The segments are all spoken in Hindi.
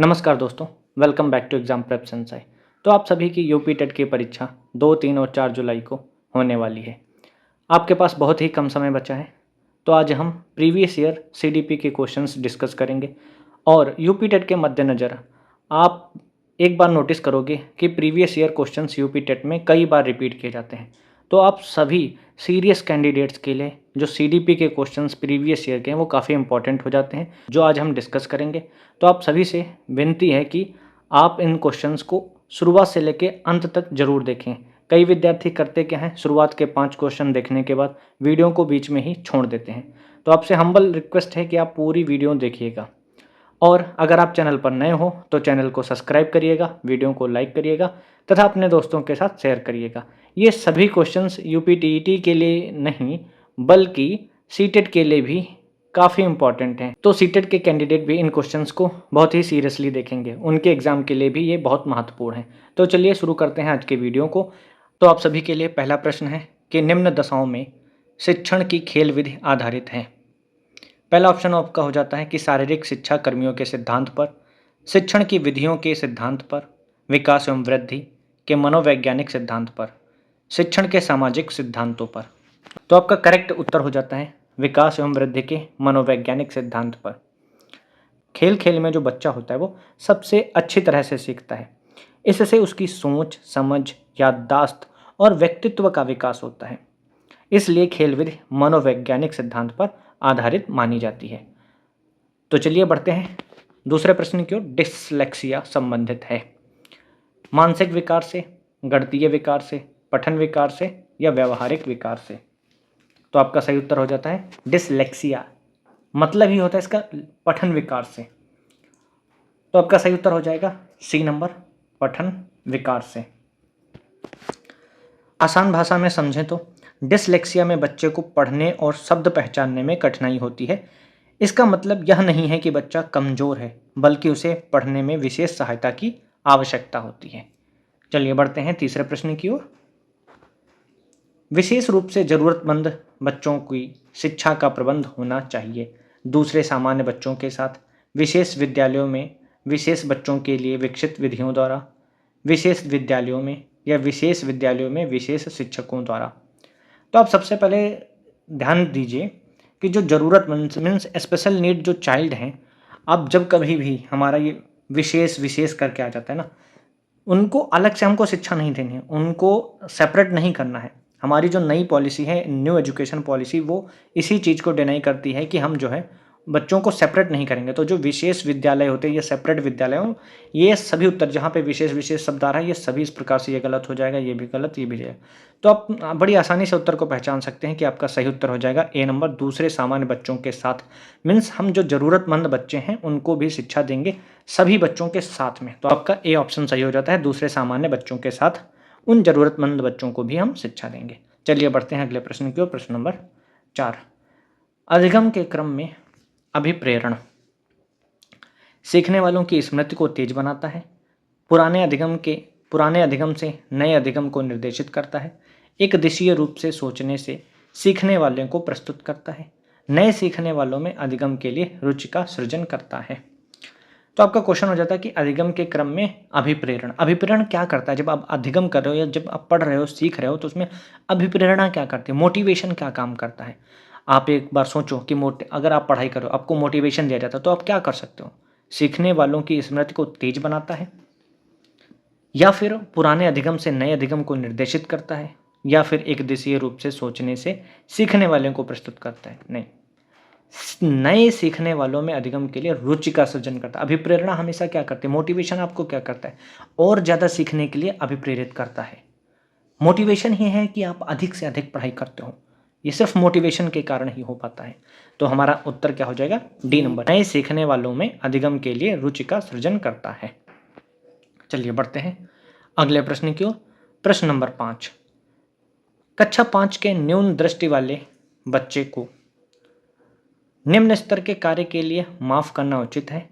नमस्कार दोस्तों, welcome back to exam prep Sanshay. तो आप सभी की यूपी टेट की परीक्षा 2, 3 और 4 जुलाई को होने वाली है। आपके पास बहुत ही कम समय बचा है, तो आज हम प्रीवियस ईयर सीडीपी के क्वेश्चंस डिस्कस करेंगे। और यूपी टेट के मद्देनज़र आप एक बार नोटिस करोगे कि previous year questions UP TET में कई बार रिपीट किए जाते हैं। तो आप सभी सीरियस कैंडिडेट्स के लिए जो सीडीपी के क्वेश्चंस प्रीवियस ईयर के हैं वो काफ़ी इंपॉर्टेंट हो जाते हैं, जो आज हम डिस्कस करेंगे। तो आप सभी से विनती है कि आप इन क्वेश्चंस को शुरुआत से लेके अंत तक ज़रूर देखें। कई विद्यार्थी करते क्या हैं, शुरुआत के 5 क्वेश्चन देखने के बाद वीडियो को बीच में ही छोड़ देते हैं। तो आपसे हम्बल रिक्वेस्ट है कि आप पूरी वीडियो देखिएगा। और अगर आप चैनल पर नए हो तो चैनल को सब्सक्राइब करिएगा, वीडियो को लाइक करिएगा तथा अपने दोस्तों के साथ शेयर करिएगा। ये सभी क्वेश्चंस यूपी टीईटी के लिए नहीं बल्कि सीटेट के लिए भी काफ़ी इंपॉर्टेंट हैं। तो सीटेट के कैंडिडेट भी इन क्वेश्चंस को बहुत ही सीरियसली देखेंगे, उनके एग्ज़ाम के लिए भी ये बहुत महत्वपूर्ण है। तो चलिए शुरू करते हैं आज के वीडियो को। तो आप सभी के लिए पहला प्रश्न है कि निम्न दशाओं में शिक्षण की खेल विधि आधारित है। पहला ऑप्शन आपका हो जाता है कि शारीरिक शिक्षा कर्मियों के सिद्धांत पर, शिक्षण की विधियों के सिद्धांत पर, विकास एवं वृद्धि के मनोवैज्ञानिक सिद्धांत पर, शिक्षण के सामाजिक सिद्धांतों पर। तो आपका करेक्ट उत्तर हो जाता है विकास एवं वृद्धि के मनोवैज्ञानिक सिद्धांत पर। खेल खेल में जो बच्चा होता है वो सबसे अच्छी तरह से सीखता है। इससे उसकी सोच, समझ, याददाश्त और व्यक्तित्व का विकास होता है। इसलिए खेल विधि मनोवैज्ञानिक सिद्धांत पर आधारित मानी जाती है। तो चलिए बढ़ते हैं दूसरे प्रश्न की ओर। डिसलेक्सिया संबंधित है मानसिक विकार से, गणितीय विकार से, पठन विकार से या व्यवहारिक विकार से। तो आपका सही उत्तर हो जाता है डिसलेक्सिया, मतलब ही होता है इसका पठन विकार से। तो आपका सही उत्तर हो जाएगा सी नंबर, पठन विकार से। आसान भाषा में समझें तो डिसलेक्सिया में बच्चे को पढ़ने और शब्द पहचानने में कठिनाई होती है। इसका मतलब यह नहीं है कि बच्चा कमज़ोर है, बल्कि उसे पढ़ने में विशेष सहायता की आवश्यकता होती है। चलिए बढ़ते हैं तीसरे प्रश्न की ओर। विशेष रूप से ज़रूरतमंद बच्चों की शिक्षा का प्रबंध होना चाहिए। दूसरे सामान्य बच्चों के साथ, विशेष विद्यालयों में, विशेष बच्चों के लिए विकसित विधियों द्वारा, विशेष विद्यालयों में या विशेष विद्यालयों में विशेष शिक्षकों द्वारा। तो आप सबसे पहले ध्यान दीजिए कि जो ज़रूरतमंद मीन्स स्पेशल नीड जो चाइल्ड हैं, अब जब कभी भी हमारा ये विशेष विशेष करके आ जाता है ना, उनको अलग से हमको शिक्षा नहीं देनी है, उनको सेपरेट नहीं करना है। हमारी जो नई पॉलिसी है, न्यू एजुकेशन पॉलिसी, वो इसी चीज़ को डिनाई करती है कि हम जो है बच्चों को सेपरेट नहीं करेंगे। तो जो विशेष विद्यालय होते हैं या सेपरेट विद्यालय हो, ये सभी उत्तर जहाँ पे विशेष विशेष शब्द आ रहा है ये सभी इस प्रकार से ये गलत हो जाएगा, ये भी गलत, ये भी जाएगा। तो आप बड़ी आसानी से उत्तर को पहचान सकते हैं कि आपका सही उत्तर हो जाएगा ए नंबर, दूसरे सामान्य बच्चों के साथ। मीन्स हम जो ज़रूरतमंद बच्चे हैं उनको भी शिक्षा देंगे, सभी बच्चों के साथ में। तो आपका ए ऑप्शन सही हो जाता है, दूसरे सामान्य बच्चों के साथ उन ज़रूरतमंद बच्चों को भी हम शिक्षा देंगे। चलिए बढ़ते हैं अगले प्रश्न की ओर। प्रश्न नंबर 4, अधिगम के क्रम में अभिप्रेरण सीखने वालों की स्मृति को तेज बनाता है, पुराने अधिगम से नए अधिगम को निर्देशित करता है, एक दिशीय रूप से सोचने से सीखने वालों को प्रस्तुत करता है, नए सीखने वालों में अधिगम के लिए रुचि का सृजन करता है। तो आपका क्वेश्चन हो जाता है कि अधिगम के क्रम में अभिप्रेरण क्या करता है। जब आप अधिगम कर रहे हो या जब आप पढ़ रहे हो, सीख रहे हो, तो उसमें अभिप्रेरणा क्या करती है, मोटिवेशन क्या काम करता है। आप एक बार सोचो कि अगर आप पढ़ाई करो, आपको मोटिवेशन दिया जाता है, तो आप क्या कर सकते हो। सीखने वालों की स्मृति को तेज बनाता है, या फिर पुराने अधिगम से नए अधिगम को निर्देशित करता है, या फिर एक दिशीय रूप से सोचने से सीखने वालों को प्रस्तुत करता है। नहीं, नए सीखने वालों में अधिगम के लिए रुचि का सृजन करता है। अभिप्रेरणा हमेशा क्या करती है, मोटिवेशन आपको क्या करता है, और ज़्यादा सीखने के लिए अभिप्रेरित करता है। मोटिवेशन ही है कि आप अधिक से अधिक पढ़ाई करते हो, ये सिर्फ मोटिवेशन के कारण ही हो पाता है। तो हमारा उत्तर क्या हो जाएगा, डी नंबर, नए सीखने वालों में अधिगम के लिए रुचि का सृजन करता है। चलिए बढ़ते हैं अगले प्रश्न की ओर। प्रश्न नंबर 5, कक्षा 5 के न्यून दृष्टि वाले बच्चे को निम्न स्तर के कार्य के लिए माफ़ करना उचित है।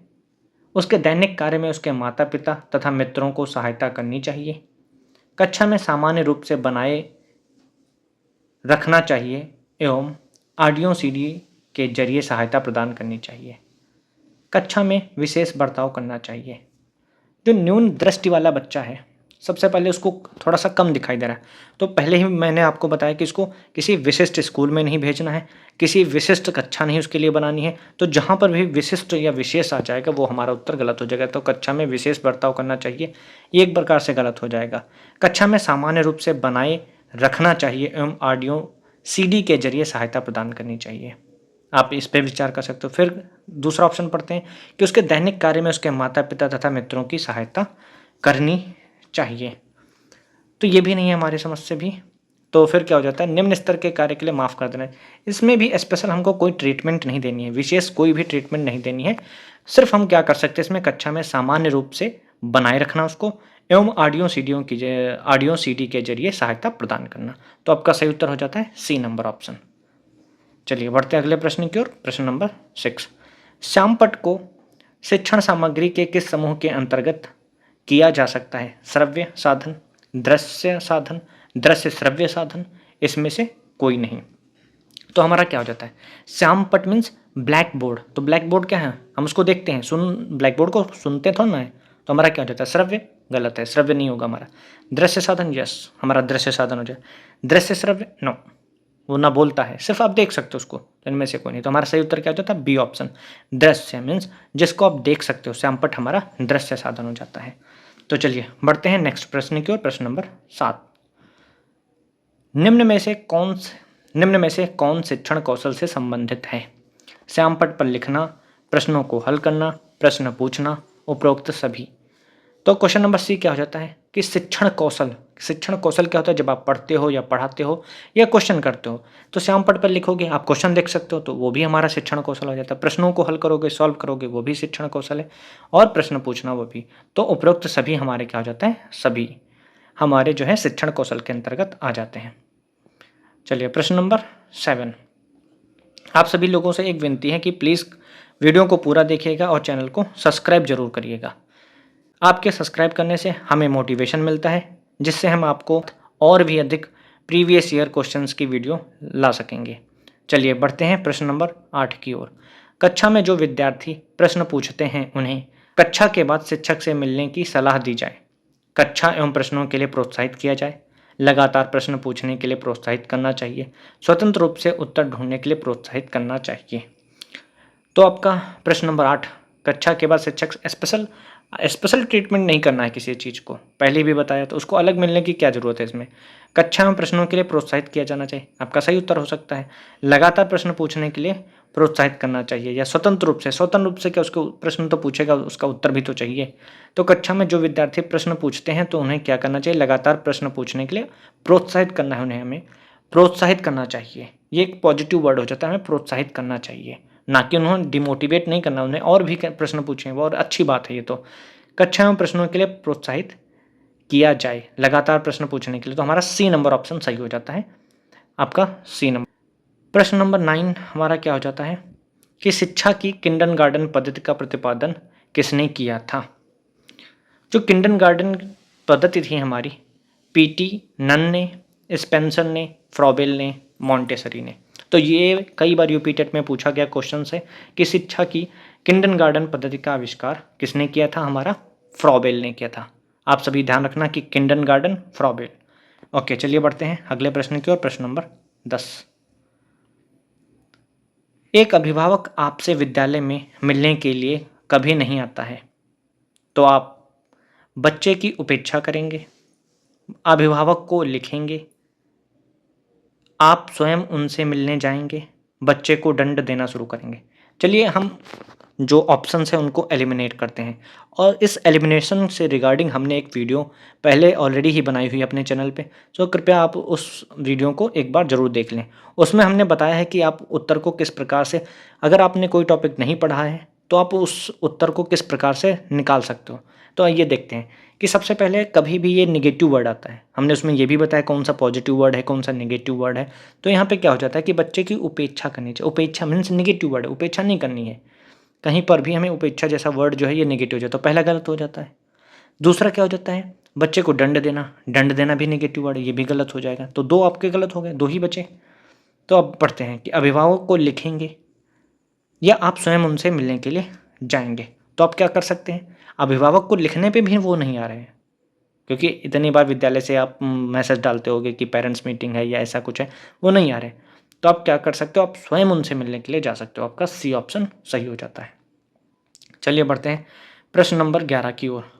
उसके दैनिक कार्य में उसके माता पिता तथा मित्रों को सहायता करनी चाहिए। कक्षा में सामान्य रूप से बनाए रखना चाहिए एवं ऑडियो सीडी के जरिए सहायता प्रदान करनी चाहिए। कक्षा में विशेष बर्ताव करना चाहिए। जो न्यून दृष्टि वाला बच्चा है, सबसे पहले उसको थोड़ा सा कम दिखाई दे रहा है, तो पहले ही मैंने आपको बताया कि इसको किसी विशिष्ट स्कूल में नहीं भेजना है, किसी विशिष्ट कक्षा नहीं उसके लिए बनानी है। तो जहाँ पर भी विशिष्ट या विशेष आ जाएगा वो हमारा उत्तर गलत हो जाएगा। तो कक्षा में विशेष बर्ताव करना चाहिए, ये एक प्रकार से गलत हो जाएगा। कक्षा में सामान्य रूप से बनाए रखना चाहिए एवं ऑडियो CD के जरिए सहायता प्रदान करनी चाहिए। आप इस पे विचार कर सकते हो। फिर दूसरा ऑप्शन पढ़ते हैं कि उसके दैनिक कार्य में उसके माता-पिता तथा मित्रों की सहायता करनी चाहिए। तो ये भी नहीं है हमारी समझ से भी। तो फिर क्या हो जाता है, निम्न स्तर के कार्य के लिए माफ़ कर देना है। इसमें भी स्पेशल हमको कोई ट्रीटमेंट नहीं देनी है, विशेष कोई भी ट्रीटमेंट नहीं देनी है। सिर्फ हम क्या कर सकते हैं इसमें, कक्षा में सामान्य रूप से बनाए रखना उसको एवं ऑडियो CD के जरिए सहायता प्रदान करना। तो आपका सही उत्तर हो जाता है C नंबर ऑप्शन। चलिए बढ़ते हैं अगले प्रश्न की ओर। प्रश्न नंबर 6, श्यामपट्ट को शिक्षण सामग्री के किस समूह के अंतर्गत किया जा सकता है? श्रव्य साधन, दृश्य साधन, दृश्य श्रव्य साधन, इसमें से कोई नहीं। तो हमारा क्या हो जाता है, श्यामपट्ट मीन्स ब्लैक बोर्ड। तो ब्लैक बोर्ड क्या है, हम उसको देखते हैं, ब्लैक बोर्ड को सुनते थोड़ा ना है। तो हमारा क्या हो जाता है, श्रव्य, गलत है, श्रव्य नहीं होगा हमारा। दृश्य साधन, यस, हमारा दृश्य साधन हो जाए। दृश्य श्रव्य, नो, वो ना बोलता है, सिर्फ आप देख सकते हो उसको, तो इनमें से कोई नहीं। तो हमारा सही उत्तर क्या हो जाता है, B ऑप्शन, दृश्य मीन्स जिसको आप देख सकते हो। श्यामपट्ट हमारा दृश्य साधन हो जाता है। तो चलिए बढ़ते हैं नेक्स्ट प्रश्न की ओर। प्रश्न नंबर 7, निम्न में से कौन शिक्षण कौशल से संबंधित है? श्यामपट्ट पर लिखना, प्रश्नों को हल करना, प्रश्न पूछना, उपरोक्त सभी। तो क्वेश्चन नंबर C क्या हो जाता है कि शिक्षण कौशल क्या होता है, जब आप पढ़ते हो या पढ़ाते हो या क्वेश्चन करते हो। तो श्यामपट्ट पर लिखोगे, आप क्वेश्चन देख सकते हो, तो वो भी हमारा शिक्षण कौशल हो जाता है। प्रश्नों को हल करोगे, सॉल्व करोगे, वो भी शिक्षण कौशल है, और प्रश्न पूछना वो भी। तो उपरोक्त सभी हमारे क्या हो जाता है, सभी हमारे जो है शिक्षण कौशल के अंतर्गत आ जाते हैं। चलिए प्रश्न नंबर 7, आप सभी लोगों से एक विनती है कि प्लीज़ वीडियो को पूरा देखिएगा और चैनल को सब्सक्राइब जरूर करिएगा। आपके सब्सक्राइब करने से हमें मोटिवेशन मिलता है, जिससे हम आपको और भी अधिक प्रीवियस ईयर क्वेश्चंस की वीडियो ला सकेंगे। चलिए बढ़ते हैं प्रश्न नंबर 8 की ओर। कक्षा में जो विद्यार्थी प्रश्न पूछते हैं उन्हें कक्षा के बाद शिक्षक से मिलने की सलाह दी जाए। कक्षा एवं प्रश्नों के लिए प्रोत्साहित किया जाए, लगातार प्रश्न पूछने के लिए प्रोत्साहित करना चाहिए, स्वतंत्र रूप से उत्तर ढूंढने के लिए प्रोत्साहित करना चाहिए। तो आपका प्रश्न नंबर 8, कक्षा के बाद शिक्षक स्पेशल ट्रीटमेंट नहीं करना है किसी चीज़ को, पहले भी बताया, तो उसको अलग मिलने की क्या ज़रूरत है इसमें। कक्षा में प्रश्नों के लिए प्रोत्साहित किया जाना चाहिए, आपका सही उत्तर हो सकता है। लगातार प्रश्न पूछने के लिए प्रोत्साहित करना चाहिए, या स्वतंत्र रूप से क्या, उसको प्रश्न तो पूछेगा, उसका उत्तर भी तो चाहिए। तो कक्षा में जो विद्यार्थी प्रश्न पूछते हैं तो उन्हें क्या करना चाहिए, लगातार प्रश्न पूछने के लिए प्रोत्साहित करना है उन्हें, हमें प्रोत्साहित करना चाहिए। ये एक पॉजिटिव वर्ड हो जाता है, हमें प्रोत्साहित करना चाहिए, ना कि उन्हें डिमोटिवेट नहीं करना, उन्हें और भी प्रश्न पूछें, वो और अच्छी बात है ये। तो कक्षा में प्रश्नों के लिए प्रोत्साहित किया जाए, लगातार प्रश्न पूछने के लिए। तो हमारा C नंबर ऑप्शन सही हो जाता है, आपका C नंबर। प्रश्न नंबर 9 हमारा क्या हो जाता है कि शिक्षा की किंडरगार्टन पद्धति का प्रतिपादन किसने किया था? जो किंडरगार्टन पद्धति थी हमारी, PT नन ने, स्पेंसर ने, फ्रॉबेल ने, मॉन्टेसरी ने। तो ये कई बार यूपी टेट में पूछा गया क्वेश्चन है कि शिक्षा की किंडरगार्टन पद्धति का आविष्कार किसने किया था? हमारा फ्रॉबेल ने किया था। आप सभी ध्यान रखना कि किंडरगार्टन, फ्रॉबेल। ओके, चलिए बढ़ते हैं अगले प्रश्न की ओर। प्रश्न नंबर 10, एक अभिभावक आपसे विद्यालय में मिलने के लिए कभी नहीं आता है, तो आप बच्चे की उपेक्षा करेंगे, अभिभावक को लिखेंगे, आप स्वयं उनसे मिलने जाएंगे, बच्चे को दंड देना शुरू करेंगे। चलिए हम जो ऑप्शंस हैं उनको एलिमिनेट करते हैं, और इस एलिमिनेशन से रिगार्डिंग हमने एक वीडियो पहले ऑलरेडी ही बनाई हुई है अपने चैनल पे, सो कृपया आप उस वीडियो को एक बार ज़रूर देख लें। उसमें हमने बताया है कि आप उत्तर को किस प्रकार से, अगर आपने कोई टॉपिक नहीं पढ़ा है तो आप उस उत्तर को किस प्रकार से निकाल सकते हो। तो आइए देखते हैं कि सबसे पहले कभी भी ये निगेटिव वर्ड आता है, हमने उसमें ये भी बताया कौन सा पॉजिटिव वर्ड है, कौन सा नेगेटिव वर्ड है। तो यहाँ पे क्या हो जाता है कि बच्चे की उपेक्षा करनी चाहिए। उपेक्षा मीन्स निगेटिव वर्ड है, उपेक्षा नहीं करनी है। कहीं पर भी हमें उपेक्षा जैसा वर्ड जो है ये नेगेटिव हो जाता है, तो पहला गलत हो जाता है। दूसरा क्या हो जाता है, बच्चे को दंड देना भी नेगेटिव वर्ड है, ये भी गलत हो जाएगा। तो 2 आपके गलत हो गए, 2 ही बचे। तो अब पढ़ते हैं कि अभिभावक को लिखेंगे या आप स्वयं उनसे मिलने के लिए जाएंगे। तो आप क्या कर सकते हैं, अभिभावक को लिखने पे भी वो नहीं आ रहे हैं, क्योंकि इतनी बार विद्यालय से आप मैसेज डालते होगे कि पेरेंट्स मीटिंग है या ऐसा कुछ है, वो नहीं आ रहे। तो आप क्या कर सकते हो, आप स्वयं उनसे मिलने के लिए जा सकते हो। आपका सी ऑप्शन सही हो जाता है। चलिए बढ़ते हैं प्रश्न नंबर 11 की ओर।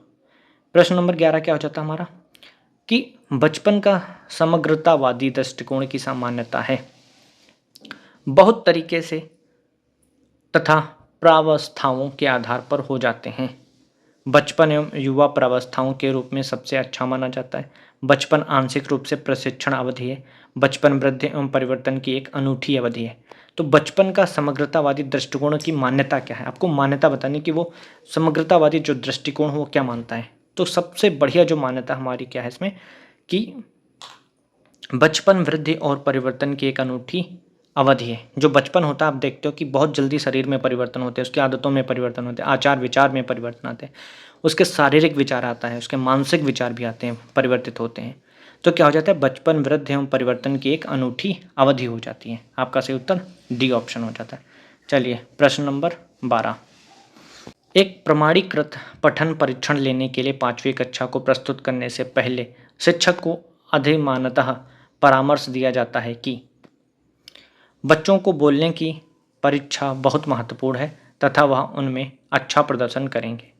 प्रश्न नंबर 11 क्या हो जाता है हमारा, कि बचपन का समग्रतावादी दृष्टिकोण की सामान्यता है, बहुत तरीके से तथा प्रावस्थाओं के आधार पर हो जाते हैं। बचपन एवं युवा प्रावस्थाओं के रूप में सबसे अच्छा माना जाता है। बचपन आंशिक रूप से प्रशिक्षण अवधि है। बचपन वृद्धि एवं परिवर्तन की एक अनूठी अवधि है। तो बचपन का समग्रतावादी दृष्टिकोण की मान्यता क्या है, आपको मान्यता बतानी कि वो समग्रतावादी जो दृष्टिकोण हो वो क्या मानता है। तो सबसे बढ़िया जो मान्यता हमारी क्या है इसमें, कि बचपन वृद्धि और परिवर्तन की एक अनूठी अवधि है। जो बचपन होता है आप देखते हो कि बहुत जल्दी शरीर में परिवर्तन होते हैं, उसकी आदतों में परिवर्तन होते हैं, आचार विचार में परिवर्तन आते हैं, उसके शारीरिक विचार आता है, उसके मानसिक विचार भी आते हैं, परिवर्तित होते हैं। तो क्या हो जाता है, बचपन वृद्धि एवं परिवर्तन की एक अनूठी अवधि हो जाती है। आपका सही उत्तर डी ऑप्शन हो जाता है। चलिए प्रश्न नंबर 12। एक प्रमाणीकृत पठन परीक्षण लेने के लिए 5वीं कक्षा को प्रस्तुत करने से पहले शिक्षक को अधिमानतः परामर्श दिया जाता है कि बच्चों को बोलने की परीक्षा बहुत महत्वपूर्ण है तथा वह उनमें अच्छा प्रदर्शन करेंगे।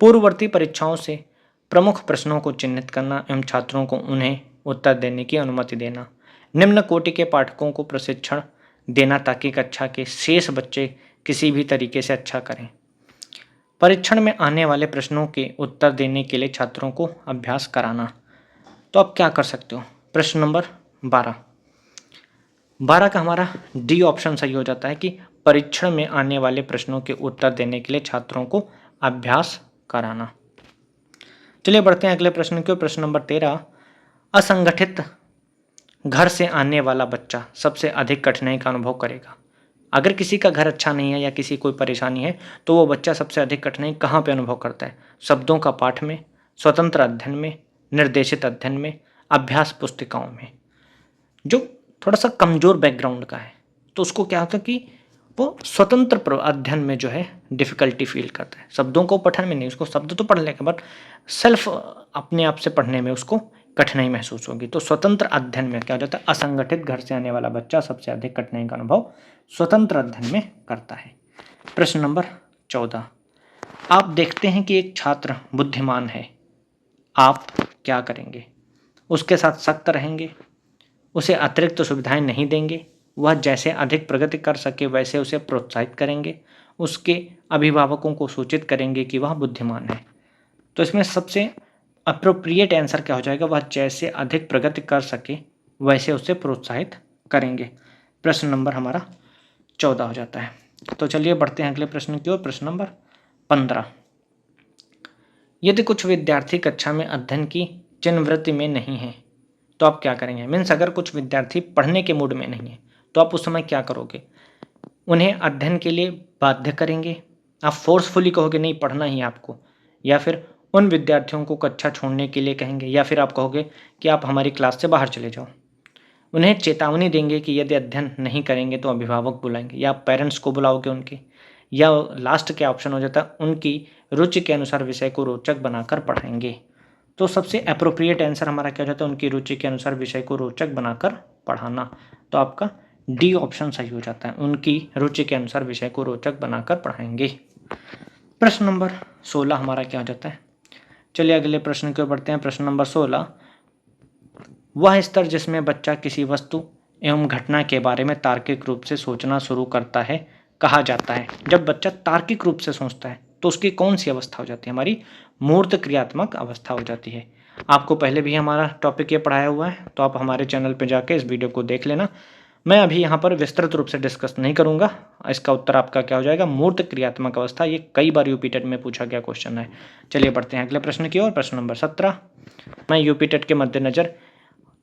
पूर्ववर्ती परीक्षाओं से प्रमुख प्रश्नों को चिन्हित करना एवं छात्रों को उन्हें उत्तर देने की अनुमति देना। निम्न कोटि के पाठकों को प्रशिक्षण देना ताकि कक्षा के शेष बच्चे किसी भी तरीके से अच्छा करें। परीक्षण में आने वाले प्रश्नों के उत्तर देने के लिए छात्रों को अभ्यास कराना। तो आप क्या कर सकते हो, प्रश्न नंबर 12 का हमारा डी ऑप्शन सही हो जाता है कि परीक्षण में आने वाले प्रश्नों के उत्तर देने के लिए छात्रों को अभ्यास कराना। चलिए बढ़ते हैं अगले प्रश्न की ओर। प्रश्न नंबर 13। असंगठित घर से आने वाला बच्चा सबसे अधिक कठिनाई का अनुभव करेगा। अगर किसी का घर अच्छा नहीं है या किसी कोई परेशानी है तो वो बच्चा सबसे अधिक कठिनाई कहाँ पे अनुभव करता है, शब्दों का पाठ में, स्वतंत्र अध्ययन में, निर्देशित अध्ययन में, अभ्यास पुस्तिकाओं में। जो थोड़ा सा कमज़ोर बैकग्राउंड का है तो उसको क्या होता है कि वो स्वतंत्र अध्ययन में जो है डिफ़िकल्टी फील करता है, शब्दों को पठन में नहीं, उसको शब्द तो पढ़ लेगा बट सेल्फ अपने आप से पढ़ने में उसको कठिनाई महसूस होगी। तो स्वतंत्र अध्ययन में क्या हो जाता है, असंगठित घर से आने वाला बच्चा सबसे अधिक कठिनाई का अनुभव स्वतंत्र अध्ययन में करता है। प्रश्न नंबर 14। आप देखते हैं कि एक छात्र बुद्धिमान है, आप क्या करेंगे, उसके साथ सख्त रहेंगे, उसे अतिरिक्त सुविधाएं नहीं देंगे, वह जैसे अधिक प्रगति कर सके वैसे उसे प्रोत्साहित करेंगे, उसके अभिभावकों को सूचित करेंगे कि वह बुद्धिमान है। तो इसमें सबसे अप्रोप्रिएट आंसर क्या हो जाएगा, वह जैसे अधिक प्रगति कर सके वैसे उसे प्रोत्साहित करेंगे। प्रश्न नंबर हमारा 14 हो जाता है। तो चलिए बढ़ते हैं अगले प्रश्न की ओर। प्रश्न नंबर 15। यदि कुछ विद्यार्थी कक्षा में अध्ययन की चिन्हवृत्ति में नहीं है तो आप क्या करेंगे, मीन्स अगर कुछ विद्यार्थी पढ़ने के मूड में नहीं है तो आप उस समय क्या करोगे, उन्हें अध्ययन के लिए बाध्य करेंगे, आप फोर्सफुली कहोगे नहीं पढ़ना ही आपको, या फिर उन विद्यार्थियों को कक्षा छोड़ने के लिए कहेंगे, या फिर आप कहोगे कि आप हमारी क्लास से बाहर चले जाओ। उन्हें चेतावनी देंगे कि यदि अध्ययन नहीं करेंगे तो अभिभावक बुलाएंगे, या पेरेंट्स को बुलाओगे उनके, या लास्ट क्या ऑप्शन हो जाता है, उनकी रुचि के अनुसार विषय को रोचक बनाकर पढ़ाएंगे। तो सबसे अप्रोप्रिएट आंसर हमारा क्या हो जाता है, उनकी रुचि के अनुसार विषय को रोचक बनाकर पढ़ाना। तो आपका डी ऑप्शन सही हो जाता है, उनकी रुचि के अनुसार विषय को रोचक बनाकर पढ़ाएंगे। प्रश्न नंबर 16 हमारा क्या हो जाता है। चलिए अगले प्रश्न की ओर बढ़ते हैं। प्रश्न नंबर 16। वह स्तर जिसमें बच्चा किसी वस्तु एवं घटना के बारे में तार्किक रूप से सोचना शुरू करता है कहा जाता है। जब बच्चा तार्किक रूप से सोचता है तो उसकी कौन सी अवस्था हो जाती है, हमारी मूर्त क्रियात्मक अवस्था हो जाती है। आपको पहले भी हमारा टॉपिक ये पढ़ाया हुआ है तो आप हमारे चैनल पर जाके इस वीडियो को देख लेना। मैं अभी यहाँ पर विस्तृत रूप से डिस्कस नहीं करूँगा। इसका उत्तर आपका क्या हो जाएगा, मूर्त क्रियात्मक अवस्था। ये कई बार यूपी टेट में पूछा गया क्वेश्चन है। चलिए बढ़ते हैं अगले प्रश्न की ओर। प्रश्न नंबर 17। मैं यूपी टेट के मद्देनज़र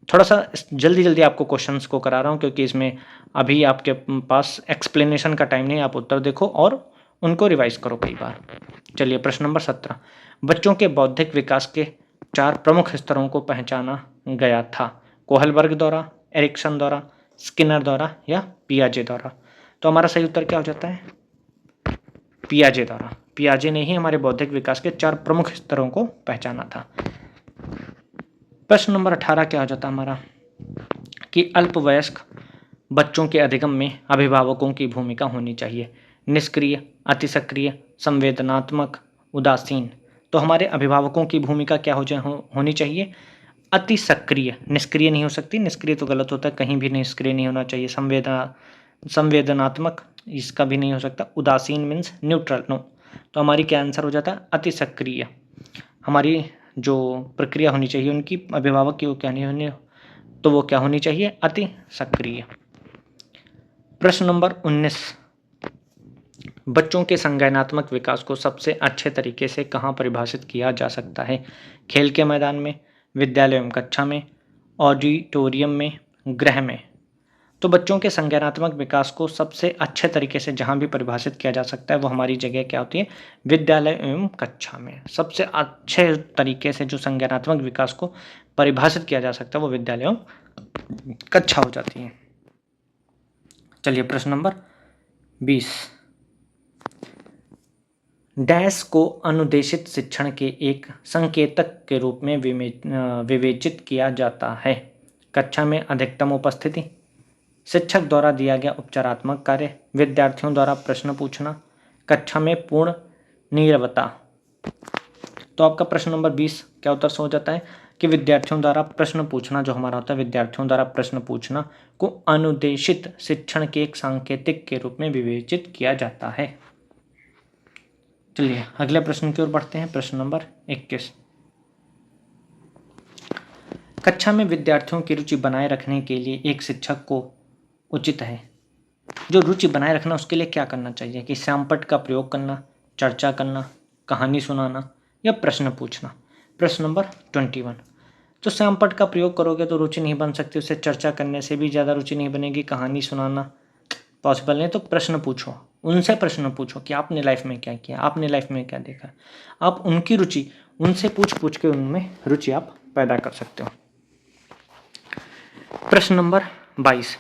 थोड़ा सा जल्दी आपको क्वेश्चंस को करा रहा हूँ क्योंकि इसमें अभी आपके पास एक्सप्लेनेशन का टाइम नहीं, आप उत्तर देखो और उनको रिवाइज करो कई बार। चलिए प्रश्न नंबर 17। बच्चों के बौद्धिक विकास के 4 प्रमुख स्तरों को पहचाना गया था, कोहलबर्ग द्वारा, एरिक्सन द्वारा, स्किनर द्वारा या पियाजे द्वारा। तो हमारा सही उत्तर क्या हो जाता है, पियाजे द्वारा। पियाजे ने ही हमारे बौद्धिक विकास के 4 प्रमुख स्तरों को पहचाना था। प्रश्न नंबर 18 क्या हो जाता है हमारा कि अल्पवयस्क बच्चों के अधिगम में अभिभावकों की भूमिका होनी चाहिए। निष्क्रिय, अति सक्रिय, संवेदनात्मक, उदासीन। तो हमारे अभिभावकों की भूमिका क्या होनी चाहिए? अति सक्रिय। निष्क्रिय नहीं हो सकती, निष्क्रिय तो गलत होता है, कहीं भी निष्क्रिय नहीं होना चाहिए। संवेदनात्मक, इसका भी नहीं हो सकता। उदासीन मीन्स न्यूट्रल, नो। तो हमारी क्या आंसर हो जाता है? अति सक्रिय। हमारी जो प्रक्रिया होनी चाहिए उनकी, अभिभावक की, वो क्या नहीं होनी, तो वो क्या होनी चाहिए? अति सक्रिय। प्रश्न नंबर 19, बच्चों के संज्ञानात्मक विकास को सबसे अच्छे तरीके से कहाँ परिभाषित किया जा सकता है? खेल के मैदान में, विद्यालय एवं कक्षा में, ऑडिटोरियम में, गृह में। तो बच्चों के संज्ञानात्मक विकास को सबसे अच्छे तरीके से जहाँ भी परिभाषित किया जा सकता है वो हमारी जगह क्या होती है? विद्यालय एवं कक्षा में। सबसे अच्छे तरीके से जो संज्ञानात्मक विकास को परिभाषित किया जा सकता है वो विद्यालय एवं कक्षा हो जाती है। चलिए प्रश्न नंबर 20, डैश को अनुदेशित शिक्षण के एक संकेतक के रूप में विवेचित किया जाता है। कक्षा में अधिकतम उपस्थिति, शिक्षक द्वारा दिया गया उपचारात्मक कार्य, विद्यार्थियों द्वारा प्रश्न पूछना, कक्षा में पूर्ण नीरवता। तो आपका प्रश्न नंबर 20 क्या उत्तर हो जाता है कि विद्यार्थियों द्वारा प्रश्न पूछना, जो हमारा होता है विद्यार्थियों द्वारा प्रश्न पूछना को अनुदेशित शिक्षण के एक सांकेतिक के रूप में विवेचित किया जाता है। चलिए अगले प्रश्न की ओर बढ़ते हैं। प्रश्न नंबर 21, कक्षा में विद्यार्थियों की रुचि बनाए रखने के लिए एक शिक्षक को उचित है, जो रुचि बनाए रखना उसके लिए क्या करना चाहिए? कि श्यामपट्ट का प्रयोग करना, चर्चा करना, कहानी सुनाना या प्रश्न पूछना। प्रश्न नंबर 21, तो श्यामपट्ट का प्रयोग करोगे तो रुचि नहीं बन सकती, उससे चर्चा करने से भी ज़्यादा रुचि नहीं बनेगी, कहानी सुनाना पॉसिबल नहीं। तो प्रश्न पूछो, उनसे प्रश्न पूछो कि आपने लाइफ में क्या किया, आपने लाइफ में क्या देखा। आप उनकी रुचि उनसे पूछ के उनमें रुचि आप पैदा कर सकते हो। प्रश्न नंबर 22,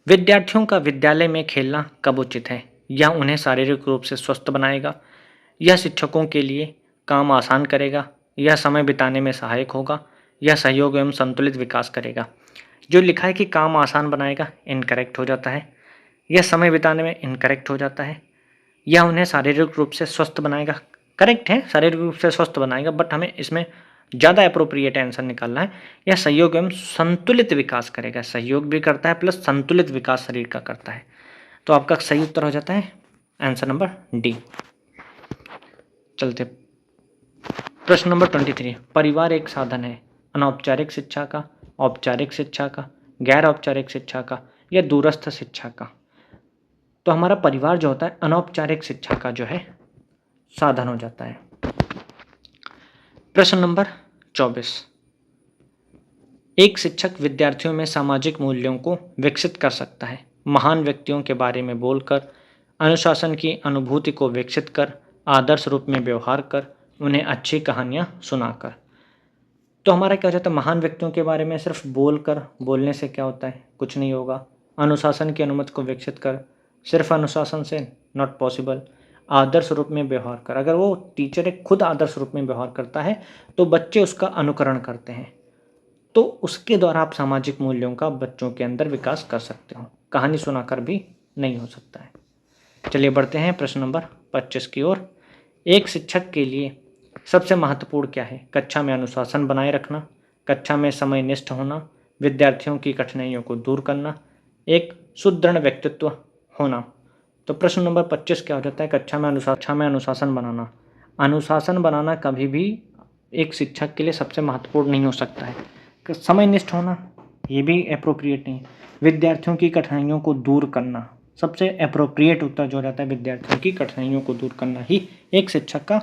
विद्यार्थियों का विद्यालय में खेलना कब उचित है? यह उन्हें शारीरिक रूप से स्वस्थ बनाएगा, यह शिक्षकों के लिए काम आसान करेगा, यह समय बिताने में सहायक होगा, यह सहयोग एवं संतुलित विकास करेगा। जो लिखा है कि काम आसान बनाएगा, इनकरेक्ट हो जाता है। यह समय बिताने में, इनकरेक्ट हो जाता है। यह उन्हें शारीरिक रूप से स्वस्थ बनाएगा, करेक्ट है, शारीरिक रूप से स्वस्थ बनाएगा, बट हमें इसमें ज़्यादा अप्रोप्रिएट आंसर निकालना है। यह सहयोग एवं संतुलित विकास करेगा, सहयोग भी करता है प्लस संतुलित विकास शरीर का करता है। तो आपका सही उत्तर हो जाता है आंसर नंबर डी। चलते प्रश्न नंबर 23, परिवार एक साधन है अनौपचारिक शिक्षा का, औपचारिक शिक्षा का, गैर औपचारिक शिक्षा का या दूरस्थ शिक्षा का। तो हमारा परिवार जो होता है अनौपचारिक शिक्षा का जो है साधन हो जाता है। प्रश्न नंबर 24, एक शिक्षक विद्यार्थियों में सामाजिक मूल्यों को विकसित कर सकता है महान व्यक्तियों के बारे में बोलकर, अनुशासन की अनुभूति को विकसित कर, आदर्श रूप में व्यवहार कर, उन्हें अच्छी कहानियाँ सुनाकर। तो हमारा क्या हो जाता है? महान व्यक्तियों के बारे में सिर्फ बोलने से क्या होता है? कुछ नहीं होगा। अनुशासन की अनुमति को विकसित कर, सिर्फ अनुशासन से नॉट पॉसिबल। आदर्श रूप में व्यवहार कर, अगर वो टीचर एक खुद आदर्श रूप में व्यवहार करता है तो बच्चे उसका अनुकरण करते हैं, तो उसके द्वारा आप सामाजिक मूल्यों का बच्चों के अंदर विकास कर सकते हो। कहानी सुनाकर भी नहीं हो सकता है। चलिए बढ़ते हैं प्रश्न नंबर 25 की ओर। एक शिक्षक के लिए सबसे महत्वपूर्ण क्या है? कक्षा में अनुशासन बनाए रखना, कक्षा में समयनिष्ठ होना, विद्यार्थियों की कठिनाइयों को दूर करना, एक सुदृढ़ व्यक्तित्व होना। तो प्रश्न नंबर 25 क्या हो जाता है? कक्षा में अनुशासन बनाना। अनुशासन बनाना कभी भी एक शिक्षक के लिए सबसे महत्वपूर्ण नहीं हो सकता है। समयनिष्ठ होना ये भी अप्रोप्रिएट नहीं। विद्यार्थियों की कठिनाइयों को दूर करना, सबसे अप्रोप्रिएट उत्तर जो रहता है विद्यार्थियों की कठिनाइयों को दूर करना ही एक शिक्षक का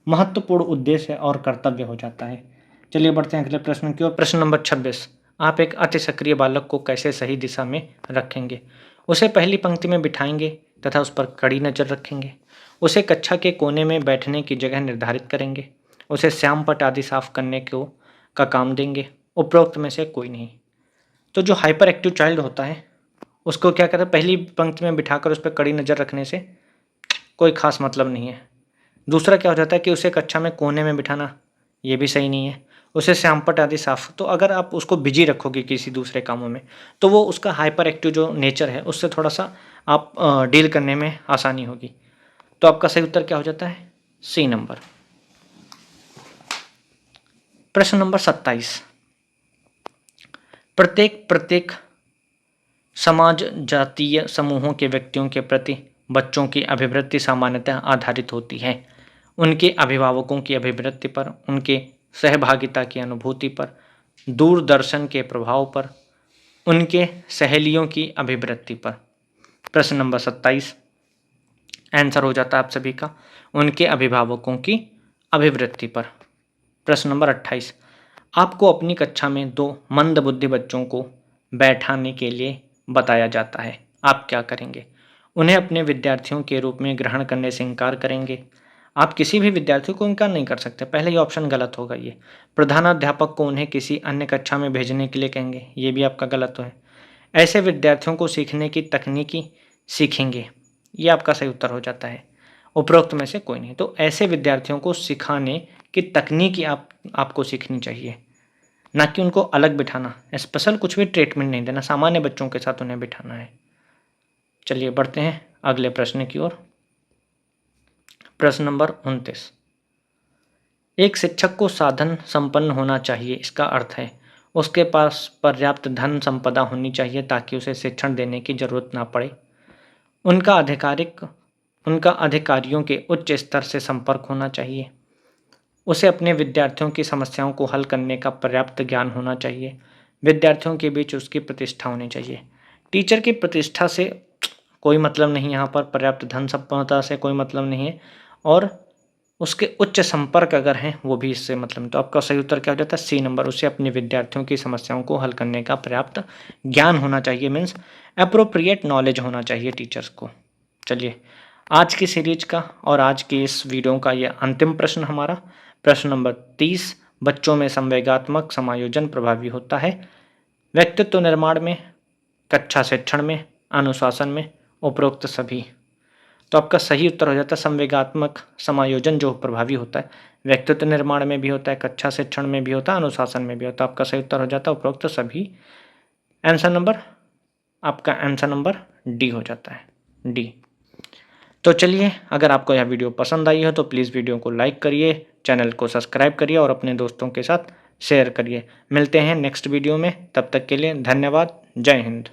महत्वपूर्ण उद्देश्य और कर्तव्य हो जाता है। चलिए बढ़ते हैं अगले प्रश्न की ओर। प्रश्न नंबर 26, आप एक अति सक्रिय बालक को कैसे सही दिशा में रखेंगे? उसे पहली पंक्ति में बिठाएंगे तथा उस पर कड़ी नज़र रखेंगे। उसे कक्षा के कोने में बैठने की जगह निर्धारित करेंगे। उसे श्यामपट्ट आदि साफ करने का काम देंगे। उपरोक्त में से कोई नहीं। तो जो हाइपर एक्टिव चाइल्ड होता है उसको क्या करता है? पहली पंक्ति में बिठाकर उस पर कड़ी नज़र रखने से कोई ख़ास मतलब नहीं है। दूसरा क्या हो जाता है कि उसे कक्षा में कोने में बिठाना, ये भी सही नहीं है। उसे श्यामपट्ट आदि साफ़, तो अगर आप उसको बिज़ी रखोगे किसी दूसरे कामों में, तो वो उसका हाइपर एक्टिव जो नेचर है उससे थोड़ा-सा आप डील करने में आसानी होगी। तो आपका सही उत्तर क्या हो जाता है? C number. प्रश्न नंबर 27। प्रत्येक समाज जातीय समूहों के व्यक्तियों के प्रति बच्चों की अभिवृत्ति सामान्यतः आधारित होती है उनके अभिभावकों की अभिवृत्ति पर, उनके सहभागिता की अनुभूति पर, दूरदर्शन के प्रभाव पर, उनके सहेलियों की अभिवृत्ति पर। प्रश्न नंबर 27 आंसर हो जाता है आप सभी का उनके अभिभावकों की अभिवृत्ति पर। प्रश्न नंबर 28 आपको अपनी कक्षा में 2 मंदबुद्धि बच्चों को बैठाने के लिए बताया जाता है, आप क्या करेंगे? उन्हें अपने विद्यार्थियों के रूप में ग्रहण करने से इनकार करेंगे? आप किसी भी विद्यार्थी को इनकार नहीं कर सकते, पहले ही ऑप्शन गलत होगा ये। प्रधानाध्यापक को उन्हें किसी अन्य कक्षा में भेजने के लिए कहेंगे, ये भी आपका गलत है। ऐसे विद्यार्थियों को सीखने की तकनीकी सीखेंगे, ये आपका सही उत्तर हो जाता है। उपरोक्त में से कोई नहीं। तो ऐसे विद्यार्थियों को सिखाने की तकनीकी आपको सीखनी चाहिए, ना कि उनको अलग बिठाना। स्पेशल कुछ भी ट्रीटमेंट नहीं देना, सामान्य बच्चों के साथ उन्हें बिठाना है। चलिए बढ़ते हैं अगले प्रश्न की ओर। प्रश्न नंबर 29 एक शिक्षक को साधन संपन्न होना चाहिए, इसका अर्थ है उसके पास पर्याप्त धन संपदा होनी चाहिए ताकि उसे शिक्षण देने की जरूरत ना पड़े। उनका अधिकारियों के उच्च स्तर से संपर्क होना चाहिए। उसे अपने विद्यार्थियों की समस्याओं को हल करने का पर्याप्त ज्ञान होना चाहिए। विद्यार्थियों के बीच उसकी प्रतिष्ठा होनी चाहिए। टीचर की प्रतिष्ठा से कोई मतलब नहीं, यहाँ पर पर्याप्त धन संपदा से कोई मतलब नहीं है, और उसके उच्च संपर्क अगर हैं वो भी इससे मतलब नहीं। तो आपका सही उत्तर क्या हो जाता है? C number. उसे अपने विद्यार्थियों की समस्याओं को हल करने का पर्याप्त ज्ञान होना चाहिए, मीन्स अप्रोप्रिएट नॉलेज होना चाहिए टीचर्स को। चलिए आज की सीरीज का और आज की इस वीडियो का ये अंतिम प्रश्न हमारा प्रश्न नंबर 30 बच्चों में संवेगात्मक समायोजन प्रभावी होता है व्यक्तित्व निर्माण में, कक्षा शिक्षण में, अनुशासन में, उपरोक्त सभी। तो आपका सही उत्तर हो जाता है संवेगात्मक समायोजन जो प्रभावी होता है व्यक्तित्व निर्माण में भी होता है, कक्षा शिक्षण में भी होता है, अनुशासन में भी होता है। आपका सही उत्तर हो जाता है उपरोक्त सभी। आपका आंसर नंबर डी हो जाता है, डी। तो चलिए अगर आपको यह वीडियो पसंद आई हो तो प्लीज़ वीडियो को लाइक करिए, चैनल को सब्सक्राइब करिए और अपने दोस्तों के साथ शेयर करिए। मिलते हैं नेक्स्ट वीडियो में, तब तक के लिए धन्यवाद। जय हिंद।